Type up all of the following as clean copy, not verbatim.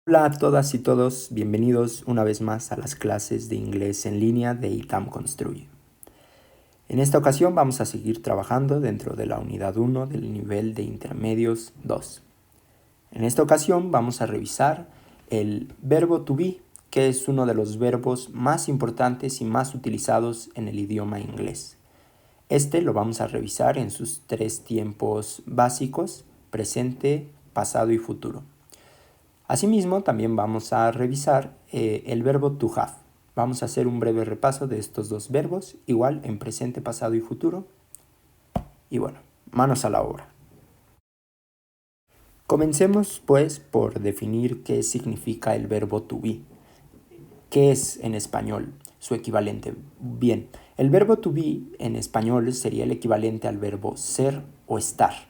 Hola a todas y todos, bienvenidos una vez más a las clases de inglés en línea de ITAM Construye. En esta ocasión vamos a seguir trabajando dentro de la unidad 1 del nivel de intermedios 2. En esta ocasión vamos a revisar el verbo to be, que es uno de los verbos más importantes y más utilizados en el idioma inglés. Este lo vamos a revisar en sus tres tiempos básicos: presente, pasado y futuro. Asimismo, también vamos a revisar el verbo to have. Vamos a hacer un breve repaso de estos dos verbos, igual en presente, pasado y futuro. Y bueno, manos a la obra. Comencemos pues por definir qué significa el verbo to be. ¿Qué es en español su equivalente? Bien, el verbo to be en español sería el equivalente al verbo ser o estar.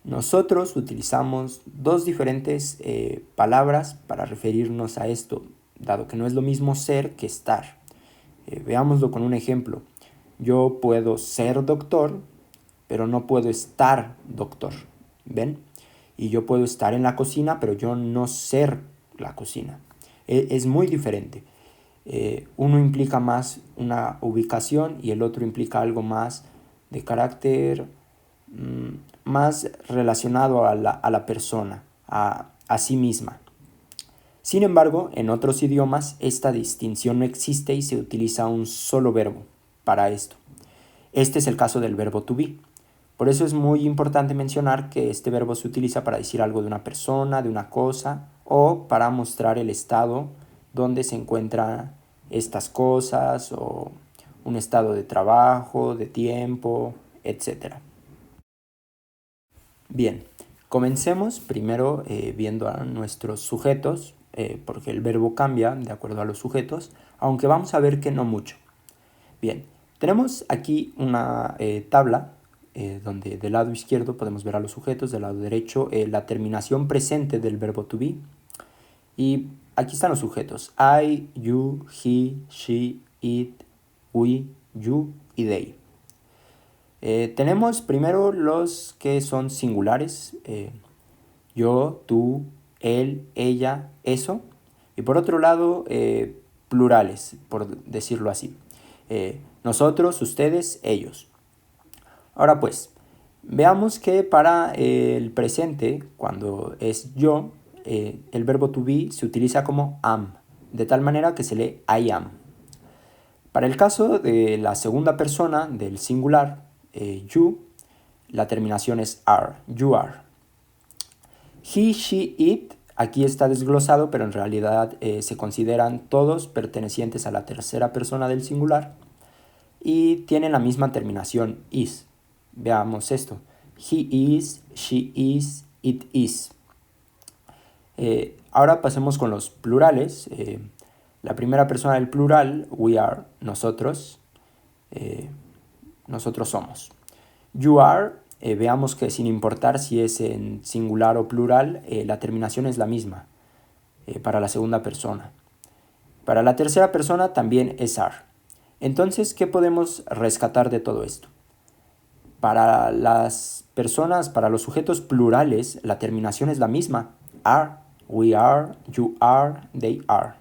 Nosotros utilizamos dos diferentes palabras para referirnos a esto, dado que no es lo mismo ser que estar. Veámoslo con un ejemplo. Yo puedo ser doctor, pero no puedo estar doctor. ¿Ven? Y yo puedo estar en la cocina, pero yo no ser la cocina. Es muy diferente. Uno implica más una ubicación y el otro implica algo más de carácter más relacionado a la persona, a sí misma. Sin embargo, en otros idiomas esta distinción no existe y se utiliza un solo verbo para esto. Este es el caso del verbo to be. Por eso es muy importante mencionar que este verbo se utiliza para decir algo de una persona, de una cosa, o para mostrar el estado donde se encuentran estas cosas, o un estado de trabajo, de tiempo, etc. Bien, comencemos primero viendo a nuestros sujetos, porque el verbo cambia de acuerdo a los sujetos, aunque vamos a ver que no mucho. Bien, tenemos aquí una tabla donde del lado izquierdo podemos ver a los sujetos, del lado derecho la terminación presente del verbo to be, y aquí están los sujetos: I, you, he, she, it, we, you y they. Tenemos primero los que son singulares, yo, tú, él, ella, eso. Y por otro lado, plurales, por decirlo así. Nosotros, ustedes, ellos. Ahora pues, veamos que para el presente, cuando es yo, el verbo to be se utiliza como am, de tal manera que se lee I am. Para el caso de la segunda persona del singular, you, la terminación es are, you are. He, she, it, aquí está desglosado, pero en realidad se consideran todos pertenecientes a la tercera persona del singular y tienen la misma terminación is. Veamos esto: he is, she is, it is. Ahora pasemos con los plurales. La primera persona del plural, we are, nosotros, nosotros somos. You are, veamos que sin importar si es en singular o plural, la terminación es la misma para la segunda persona. Para la tercera persona también es are. Entonces, ¿qué podemos rescatar de todo esto? Para las personas, para los sujetos plurales, la terminación es la misma: are, we are, you are, they are.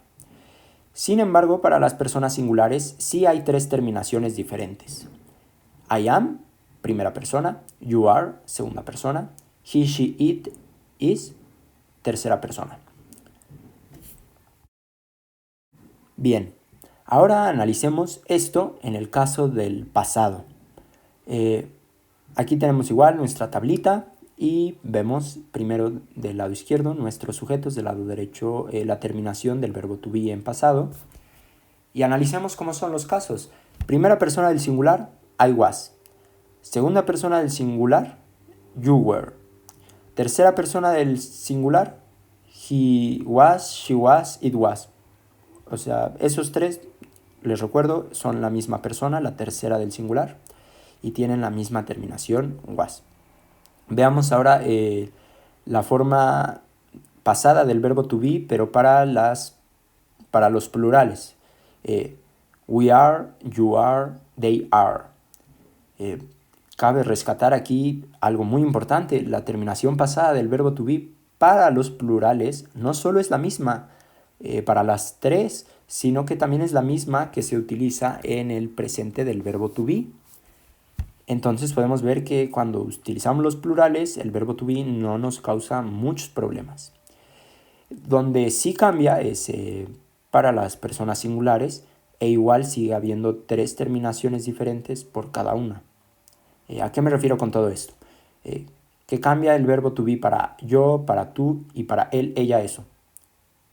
Sin embargo, para las personas singulares sí hay tres terminaciones diferentes: I am, primera persona; you are, segunda persona; he, she, it, is, tercera persona. Bien, ahora analicemos esto en el caso del pasado. Aquí tenemos igual nuestra tablita y vemos primero del lado izquierdo nuestros sujetos, del lado derecho la terminación del verbo to be en pasado. Y analicemos cómo son los casos. Primera persona del singular, I was. Segunda persona del singular, you were. Tercera persona del singular, he was, she was, it was. O sea, esos tres, les recuerdo, son la misma persona, la tercera del singular, y tienen la misma terminación, was. Veamos ahora la forma pasada del verbo to be, pero para los plurales. We are, you are, they are. Cabe rescatar aquí algo muy importante: la terminación pasada del verbo to be para los plurales no solo es la misma para las tres, sino que también es la misma que se utiliza en el presente del verbo to be. Entonces podemos ver que cuando utilizamos los plurales, el verbo to be no nos causa muchos problemas. Donde sí cambia es para las personas singulares, e igual sigue habiendo 3 terminaciones diferentes por cada una. ¿A qué me refiero con todo esto? Que cambia el verbo to be para yo, para tú y para él, ella, eso.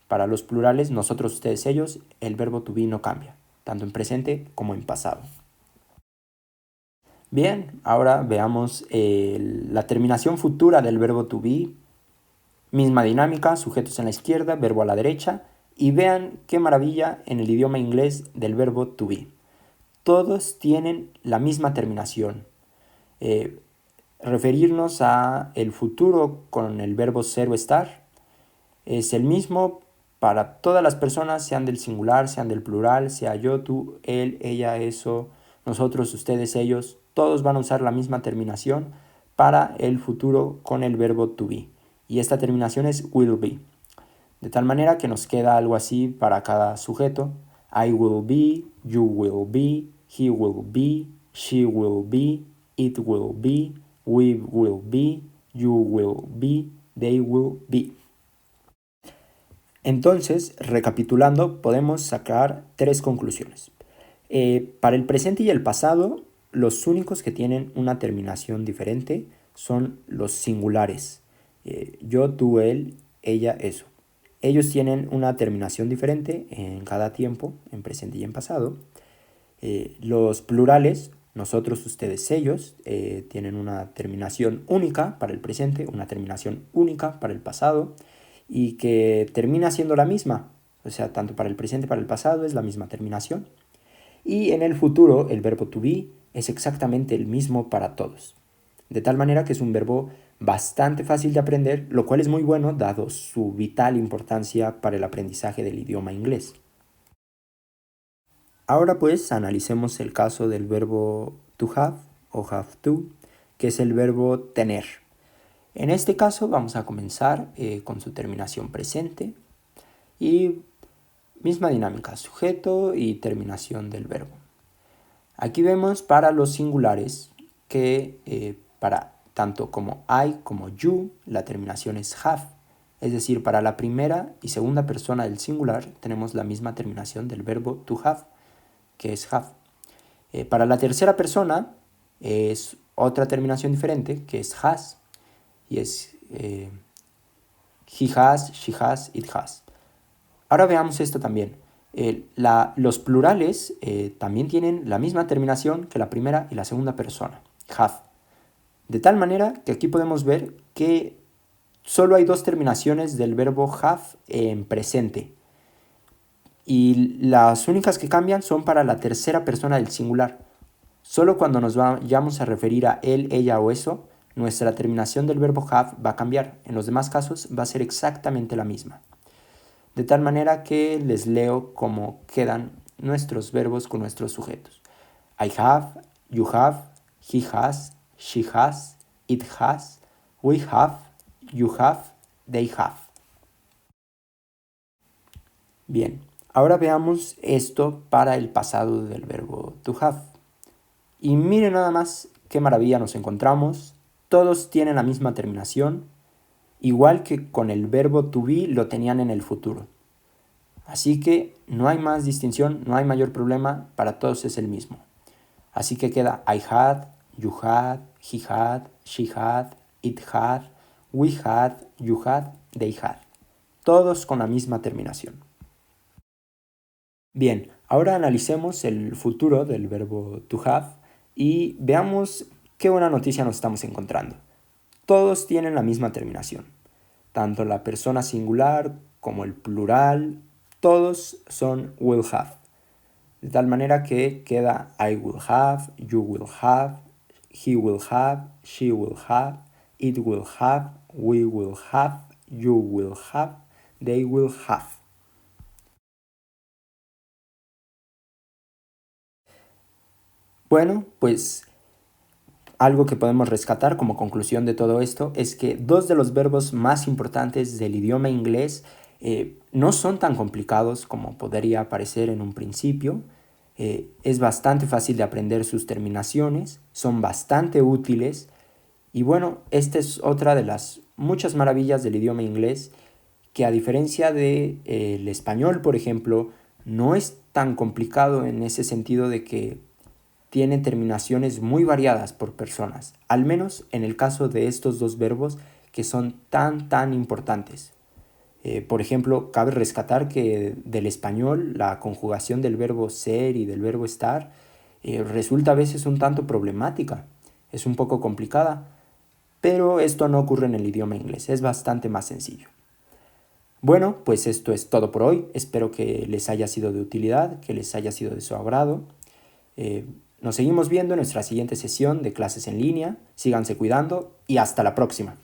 Para los plurales, nosotros, ustedes, ellos, el verbo to be no cambia, tanto en presente como en pasado. Bien, ahora veamos la terminación futura del verbo to be. Misma dinámica, sujetos en la izquierda, verbo a la derecha, y vean qué maravilla en el idioma inglés del verbo to be. Todos tienen la misma terminación. Referirnos a el futuro con el verbo ser o estar es el mismo para todas las personas, sean del singular, sean del plural, sea yo, tú, él, ella, eso, nosotros, ustedes, ellos. Todos van a usar la misma terminación para el futuro con el verbo to be. Y esta terminación es will be. De tal manera que nos queda algo así para cada sujeto. I will be, you will be, he will be, she will be, it will be, we will be, you will be, they will be. Entonces, recapitulando, podemos sacar 3 conclusiones. Para el presente y el pasado, los únicos que tienen una terminación diferente son los singulares. Yo, tú, él, ella, eso. Ellos tienen una terminación diferente en cada tiempo, en presente y en pasado. Los plurales, nosotros, ustedes, ellos, tienen una terminación única para el presente, una terminación única para el pasado, y que termina siendo la misma. O sea, tanto para el presente como para el pasado es la misma terminación. Y en el futuro, el verbo to be es exactamente el mismo para todos. De tal manera que es un verbo bastante fácil de aprender, lo cual es muy bueno dado su vital importancia para el aprendizaje del idioma inglés. Ahora pues analicemos el caso del verbo to have o have to, que es el verbo tener. En este caso vamos a comenzar con su terminación presente y misma dinámica, sujeto y terminación del verbo. Aquí vemos para los singulares que para tanto como I como you la terminación es have. Es decir, para la primera y segunda persona del singular tenemos la misma terminación del verbo to have, que es have. Para la tercera persona es otra terminación diferente, que es has, y es he has, she has, it has. Ahora veamos esto también. Los plurales también tienen la misma terminación que la primera y la segunda persona, have. De tal manera que aquí podemos ver que solo hay 2 terminaciones del verbo have en presente. Y las únicas que cambian son para la tercera persona del singular. Solo cuando nos vayamos a referir a él, ella o eso, nuestra terminación del verbo have va a cambiar. En los demás casos va a ser exactamente la misma. De tal manera que les leo cómo quedan nuestros verbos con nuestros sujetos. I have, you have, he has, she has, it has, we have, you have, they have. Bien, ahora veamos esto para el pasado del verbo to have. Y miren nada más qué maravilla nos encontramos. Todos tienen la misma terminación, igual que con el verbo to be lo tenían en el futuro. Así que no hay más distinción, no hay mayor problema, para todos es el mismo. Así que queda I had, you had, he had, she had, it had, we had, you had, they had. Todos con la misma terminación. Bien, ahora analicemos el futuro del verbo to have y veamos qué buena noticia nos estamos encontrando. Todos tienen la misma terminación. Tanto la persona singular como el plural, todos son will have. De tal manera que queda I will have, you will have, he will have, she will have, it will have, we will have, you will have, they will have. Bueno, pues Algo que podemos rescatar como conclusión de todo esto es que dos de los verbos más importantes del idioma inglés no son tan complicados como podría parecer en un principio. Es bastante fácil de aprender sus terminaciones, son bastante útiles y bueno, esta es otra de las muchas maravillas del idioma inglés que a diferencia del español, por ejemplo, no es tan complicado en ese sentido de que tiene terminaciones muy variadas por personas, al menos en el caso de estos dos verbos que son tan importantes. Por ejemplo, cabe rescatar que del español la conjugación del verbo ser y del verbo estar resulta a veces un tanto problemática, es un poco complicada, pero esto no ocurre en el idioma inglés, es bastante más sencillo. Bueno, pues esto es todo por hoy, espero que les haya sido de utilidad, que les haya sido de su agrado. Nos seguimos viendo en nuestra siguiente sesión de clases en línea, síganse cuidando y hasta la próxima.